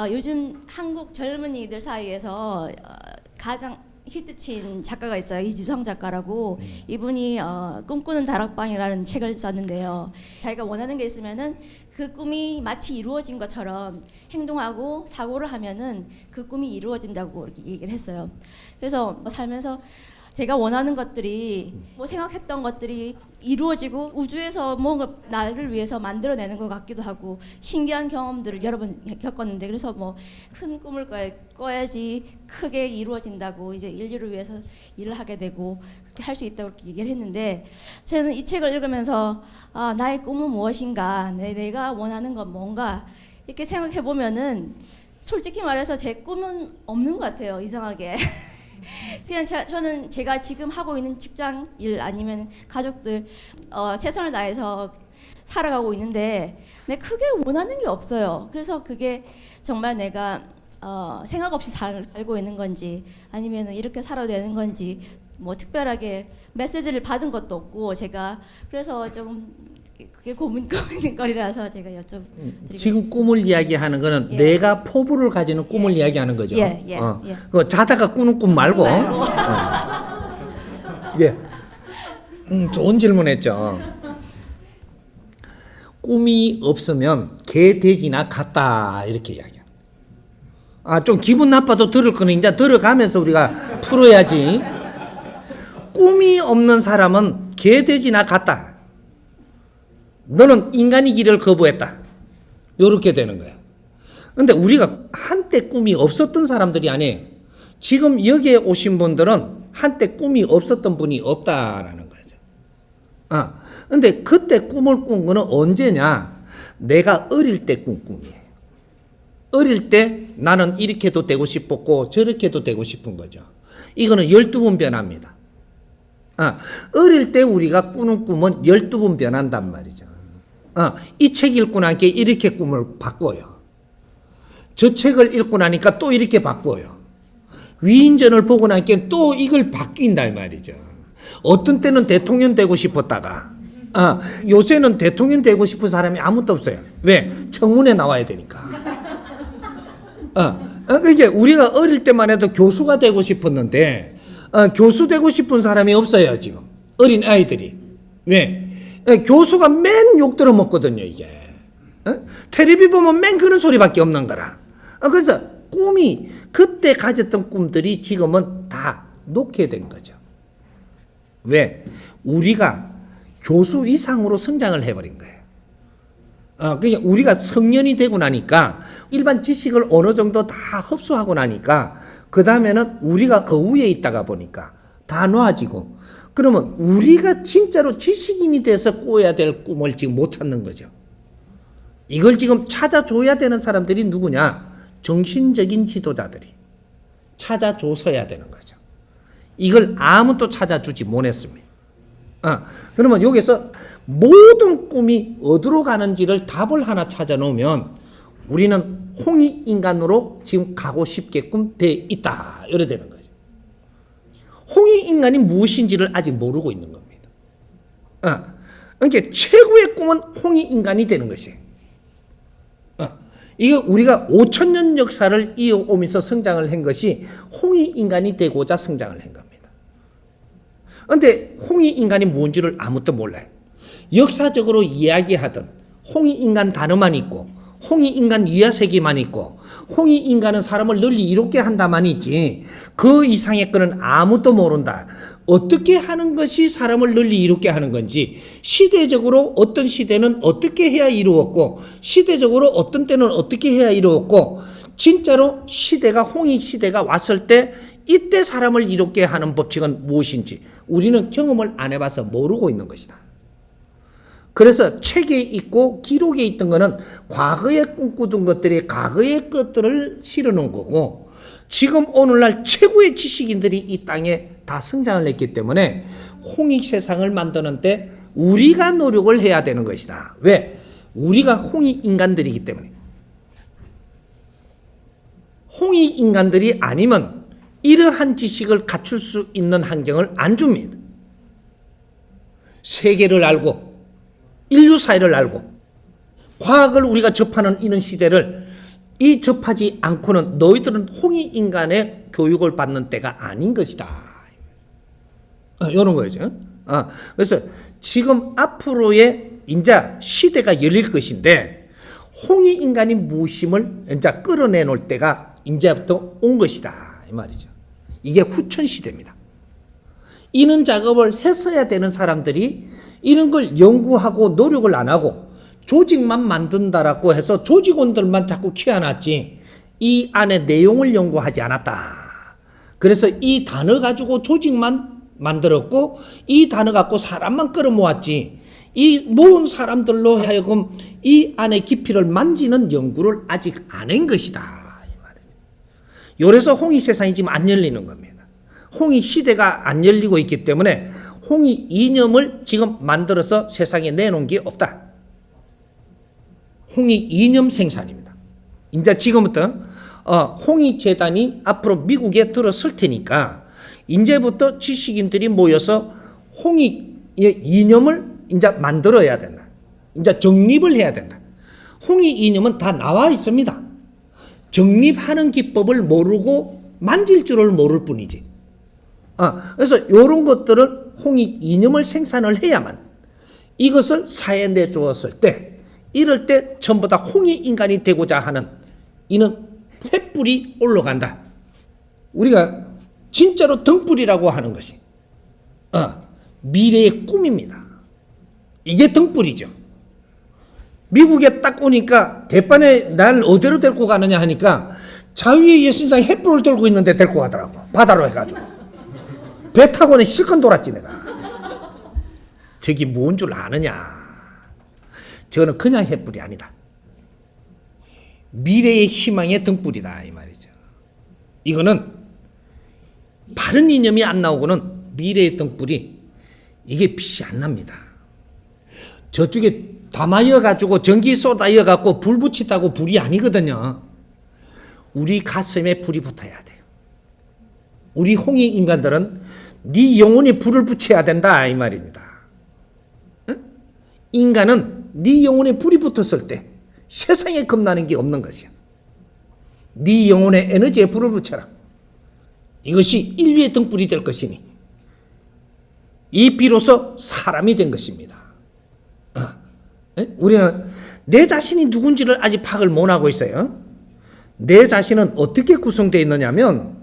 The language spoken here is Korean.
요즘 한국 젊은이들 사이에서 가장 히트친 작가가 있어요. 이지성 작가라고. 이분이 꿈꾸는 다락방이라는 책을 썼는데요. 자기가 원하는 게 있으면은 그 꿈이 마치 이루어진 것처럼 행동하고 사고를 하면은 그 꿈이 이루어진다고 이렇게 얘기를 했어요. 그래서 살면서 제가 원하는 것들이 생각했던 것들이 이루어지고 우주에서 뭔가 나를 위해서 만들어내는 것 같기도 하고 신기한 경험들을 여러 번 겪었는데, 그래서 큰 꿈을 꿔야지 크게 이루어진다고, 이제 인류를 위해서 일을 하게 되고 그렇게 할 수 있다고 이렇게 얘기를 했는데, 저는 이 책을 읽으면서 나의 꿈은 무엇인가, 내가 원하는 건 뭔가 이렇게 생각해 보면은 솔직히 말해서 제 꿈은 없는 것 같아요. 이상하게. 그냥 저는 제가 지금 하고 있는 직장 일 아니면 가족들 최선을 다해서 살아가고 있는데 크게 원하는 게 없어요. 그래서 그게 정말 내가 생각 없이 살고 있는 건지 아니면 이렇게 살아도 되는 건지 특별하게 메시지를 받은 것도 없고, 제가 그래서 좀 그게 고민거리라서 제가 여쭤드리겠습니다. 지금 꿈을 이야기하는 거는 내가 포부를 가지는 꿈을 이야기하는 거죠. 그 자다가 꾸는 꿈 말고. 좋은 질문했죠. 꿈이 없으면 개 돼지나 같다 이렇게 이야기해요. 좀 기분 나빠도 들을 거는 이제 들어가면서 우리가 풀어야지. 꿈이 없는 사람은 개 돼지나 같다. 너는 인간의 길을 거부했다. 이렇게 되는 거야. 근데 우리가 한때 꿈이 없었던 사람들이 아니에요. 지금 여기에 오신 분들은 한때 꿈이 없었던 분이 없다라는 거죠. 근데 그때 꿈을 꾼 거는 언제냐? 내가 어릴 때 꾼 꿈이에요. 어릴 때 나는 이렇게도 되고 싶었고 저렇게도 되고 싶은 거죠. 이거는 12번 변합니다. 어릴 때 우리가 꾸는 꿈은 12번 변한단 말이죠. 이 책 읽고 나니까 이렇게 꿈을 바꿔요. 저 책을 읽고 나니까 또 이렇게 바꿔요. 위인전을 보고 나니까 또 이걸 바뀐다 이 말이죠. 어떤 때는 대통령 되고 싶었다가 요새는 대통령 되고 싶은 사람이 아무도 없어요. 왜? 청문회 나와야 되니까. 그러니까 우리가 어릴 때만 해도 교수가 되고 싶었는데 교수 되고 싶은 사람이 없어요 지금. 어린 아이들이. 왜? 교수가 맨 욕 들어먹거든요 이게. 텔레비 보면 맨 그런 소리밖에 없는 거라. 그래서 꿈이 그때 가졌던 꿈들이 지금은 다 놓게 된 거죠. 왜? 우리가 교수 이상으로 성장을 해버린 거예요. 그러니까 우리가 성년이 되고 나니까 일반 지식을 어느 정도 다 흡수하고 나니까 그 다음에는 우리가 그 위에 있다가 보니까 다 놓아지고, 그러면 우리가 진짜로 지식인이 돼서 꿔야 될 꿈을 지금 못 찾는 거죠. 이걸 지금 찾아줘야 되는 사람들이 누구냐? 정신적인 지도자들이 찾아줘서야 되는 거죠. 이걸 아무도 찾아주지 못했습니다. 그러면 여기서 모든 꿈이 어디로 가는지를 답을 하나 찾아놓으면 우리는 홍익인간으로 지금 가고 싶게끔 돼 있다. 이래 되는 거죠. 홍익인간이 무엇인지를 아직 모르고 있는 겁니다. 그러니까 최고의 꿈은 홍익인간이 되는 것이에요. 이게 우리가 5,000년 역사를 이어오면서 성장을 한 것이 홍익인간이 되고자 성장을 한 겁니다. 그런데 홍익인간이 뭔지를 아무도 몰라요. 역사적으로 이야기하던 홍익인간 단어만 있고 홍익인간 위야세기만 있고 홍익인간은 사람을 널리 이롭게 한다만 있지 그 이상의 거는 아무도 모른다. 어떻게 하는 것이 사람을 널리 이롭게 하는 건지, 시대적으로 어떤 시대는 어떻게 해야 이루었고 시대적으로 어떤 때는 어떻게 해야 이루었고, 진짜로 시대가 홍익 시대가 왔을 때 이때 사람을 이롭게 하는 법칙은 무엇인지 우리는 경험을 안 해봐서 모르고 있는 것이다. 그래서 책에 있고 기록에 있던 거는 과거에 꿈꾸던 것들이 과거의 것들을 실어놓은 거고, 지금 오늘날 최고의 지식인들이 이 땅에 다 성장을 했기 때문에 홍익 세상을 만드는데 우리가 노력을 해야 되는 것이다. 왜? 우리가 홍익 인간들이기 때문에. 홍익 인간들이 아니면 이러한 지식을 갖출 수 있는 환경을 안 줍니다. 세계를 알고 인류 사회를 알고 과학을 우리가 접하는 이런 시대를 이 접하지 않고는 너희들은 홍익인간의 교육을 받는 때가 아닌 것이다. 이런 거죠. 그래서 지금 앞으로의 이제 시대가 열릴 것인데 홍익인간이 무심을 이제 끌어내놓을 때가 이제부터 온 것이다. 이 말이죠. 이게 후천 시대입니다. 이런 작업을 했어야 되는 사람들이 이런 걸 연구하고 노력을 안 하고 조직만 만든다라고 해서 조직원들만 자꾸 키워놨지 이 안에 내용을 연구하지 않았다. 그래서 이 단어 가지고 조직만 만들었고 이 단어 갖고 사람만 끌어모았지 이 모은 사람들로 하여금 이 안에 깊이를 만지는 연구를 아직 안 한 것이다. 이 말이죠. 요래서 홍익 세상이 지금 안 열리는 겁니다. 홍익 시대가 안 열리고 있기 때문에 홍익 이념을 지금 만들어서 세상에 내놓은 게 없다. 홍익 이념 생산입니다. 이제 지금부터 홍익 재단이 앞으로 미국에 들어설 테니까 이제부터 지식인들이 모여서 홍익 이념을 이제 만들어야 된다. 이제 정립을 해야 된다. 홍익 이념은 다 나와 있습니다. 정립하는 기법을 모르고 만질 줄을 모를 뿐이지. 그래서 이런 것들을 홍익 이념을 생산을 해야만 이것을 사회에 내주었을 때 이럴 때 전부 다 홍익 인간이 되고자 하는 이는 횃불이 올라간다. 우리가 진짜로 등불이라고 하는 것이 미래의 꿈입니다. 이게 등불이죠. 미국에 딱 오니까 대판에 날 어디로 데리고 가느냐 하니까 자유의 예수님상 횃불을 들고 있는데 데리고 가더라고. 바다로 해가지고. 배 타고는 실컷 돌았지 내가. 저기 뭔 줄 아느냐. 저는 그냥 횃불이 아니다. 미래의 희망의 등불이다 이 말이죠. 이거는 바른 이념이 안 나오고는 미래의 등불이 이게 빛이 안 납니다. 저쪽에 담아여가지고 전기 쏟아여갖고 불 붙인다고 불이 아니거든요. 우리 가슴에 불이 붙어야 돼요. 우리 홍익 인간들은 네 영혼에 불을 붙여야 된다 이 말입니다. 인간은 네 영혼에 불이 붙었을 때 세상에 겁나는 게 없는 것이야. 네 영혼의 에너지에 불을 붙여라. 이것이 인류의 등불이 될 것이니 이 비로소 사람이 된 것입니다. 우리는 내 자신이 누군지를 아직 파악을 못하고 있어요. 내 자신은 어떻게 구성되어 있느냐면